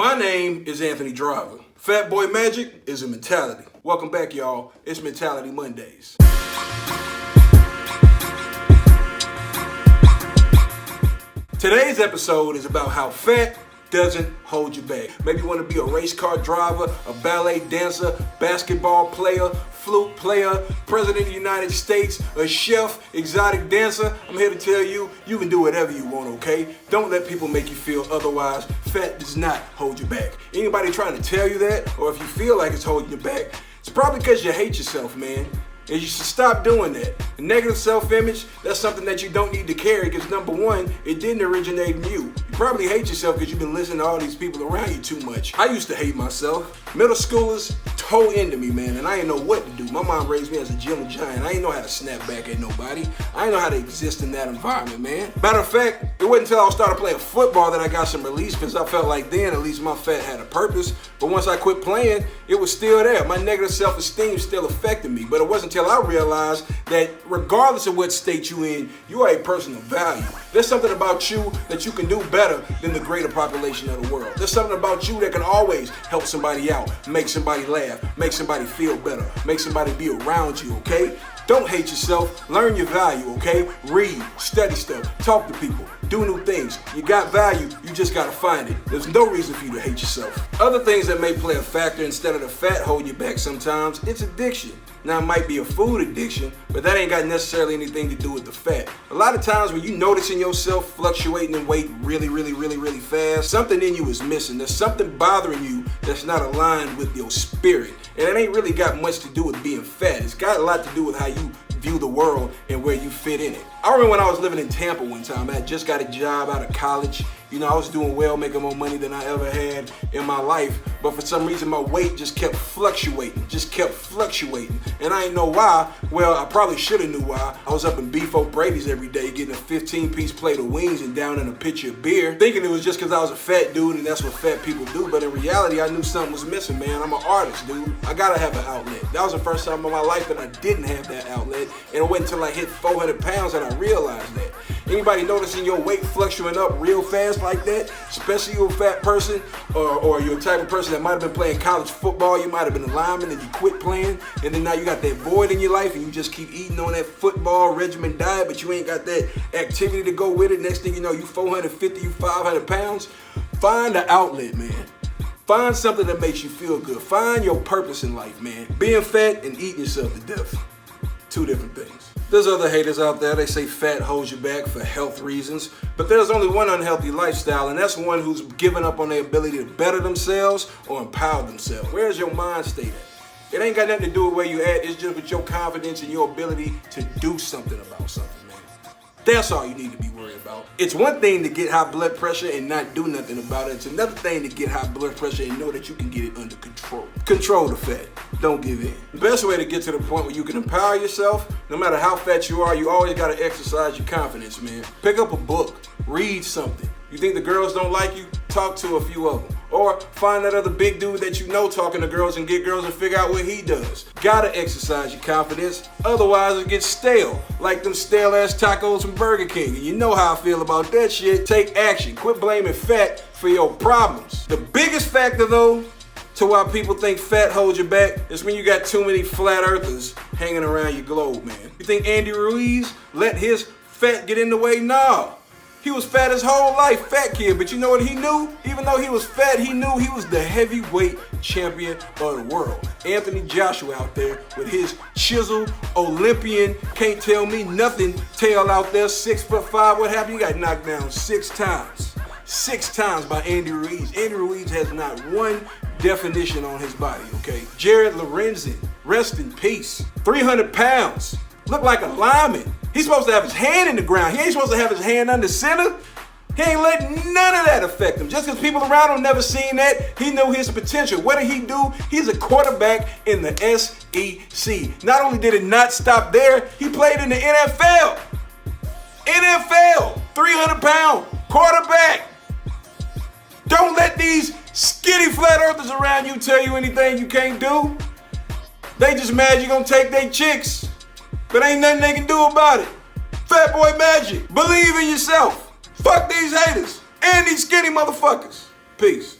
My name is Anthony Driver. Fatboy Magic is a mentality. Welcome back, y'all. It's Mentality Mondays. Today's episode is about how fat doesn't hold you back. Maybe you want to be a race car driver, a ballet dancer, basketball player, flute player, president of the United States, a chef, exotic dancer. I'm here to tell you, you can do whatever you want, okay? Don't let people make you feel otherwise. Fat does not hold you back. Anybody trying to tell you that, or if you feel like it's holding you back, it's probably because you hate yourself, man. And you should stop doing that. The negative self-image, that's something that you don't need to carry because number one, it didn't originate in you. You probably hate yourself because you've been listening to all these people around you too much. I used to hate myself. Middle schoolers toe into me, man, and I didn't know what to do. My mom raised me as a gentle giant. I didn't know how to snap back at nobody. I didn't know how to exist in that environment, man. Matter of fact, it wasn't until I started playing football that I got some release because I felt like then at least my fat had a purpose. But once I quit playing, it was still there. My negative self-esteem still affected me. But it wasn't until I realized that regardless of what state you in, you are a person of value. There's something about you that you can do better than the greater population of the world. There's something about you that can always help somebody out, make somebody laugh, make somebody feel better, make somebody be around you, okay? Don't hate yourself. Learn your value, okay? Read, study stuff, talk to people, do new things. You got value, you just gotta find it. There's no reason for you to hate yourself. Other things that may play a factor instead of the fat holding you back sometimes, it's addiction. Now, it might be a food addiction, but that ain't got necessarily anything to do with the fat. A lot of times when you noticing yourself fluctuating in weight really fast, something in you is missing. There's something bothering you that's not aligned with your spirit. And it ain't really got much to do with being fat. It's got a lot to do with how you view the world and where you fit in it. I remember when I was living in Tampa one time. I had just got a job out of college. You know, I was doing well, making more money than I ever had in my life. But for some reason, my weight just kept fluctuating. And I didn't know why. Well, I probably should have knew why. I was up in Beef O'Brady's every day getting a 15-piece plate of wings and down in a pitcher of beer, thinking it was just because I was a fat dude and that's what fat people do. But in reality, I knew something was missing, man. I'm an artist, dude. I gotta have an outlet. That was the first time in my life that I didn't have that outlet. And it wasn't until I hit 400 pounds that I realized that. Anybody noticing your weight fluctuating up real fast like that? Especially you a fat person or you're a type of person that might have been playing college football, you might have been a lineman and you quit playing, and then now you got that void in your life and you just keep eating on that football regimen diet, but you ain't got that activity to go with it. Next thing you know, you 450, you 500 pounds. Find an outlet, man. Find something that makes you feel good. Find your purpose in life, man. Being fat and eating yourself to death. Two different things. There's other haters out there, they say fat holds you back for health reasons, but there's only one unhealthy lifestyle, and that's one who's given up on their ability to better themselves or empower themselves. Where's your mind state at? It ain't got nothing to do with where you at, it's just with your confidence and your ability to do something about something, man. That's all you need to be worried about. It's one thing to get high blood pressure and not do nothing about it. It's another thing to get high blood pressure and know that you can get it under control. Control the fat. Don't give in. The best way to get to the point where you can empower yourself, no matter how fat you are, you always got to exercise your confidence, man. Pick up a book. Read something. You think the girls don't like you? Talk to a few of them. Or find that other big dude that you know talking to girls and get girls and figure out what he does. Gotta exercise your confidence, otherwise it gets stale. Like them stale ass tacos from Burger King. And you know how I feel about that shit. Take action. Quit blaming fat for your problems. The biggest factor though, to why people think fat holds you back is when you got too many flat earthers hanging around your globe, man. You think Andy Ruiz let his fat get in the way? Nah. He was fat his whole life, fat kid, but you know what he knew? Even though he was fat, he knew he was the heavyweight champion of the world. Anthony Joshua out there with his chiseled Olympian, can't tell me nothing, tail out there, 6'5", what happened? He got knocked down 6 times. 6 times by Andy Ruiz. Andy Ruiz has not one definition on his body, okay? Jared Lorenzen, rest in peace. 300 pounds, looked like a lineman. He's supposed to have his hand in the ground. He ain't supposed to have his hand under center. He ain't letting none of that affect him. Just because people around him never seen that, he knew his potential. What did he do? He's a quarterback in the SEC. Not only did it not stop there, he played in the NFL. NFL, 300-pound quarterback. Don't let these skinny flat earthers around you tell you anything you can't do. They just mad you gonna take their chicks. But ain't nothing they can do about it. Fatboy Magic. Believe in yourself. Fuck these haters and these skinny motherfuckers. Peace.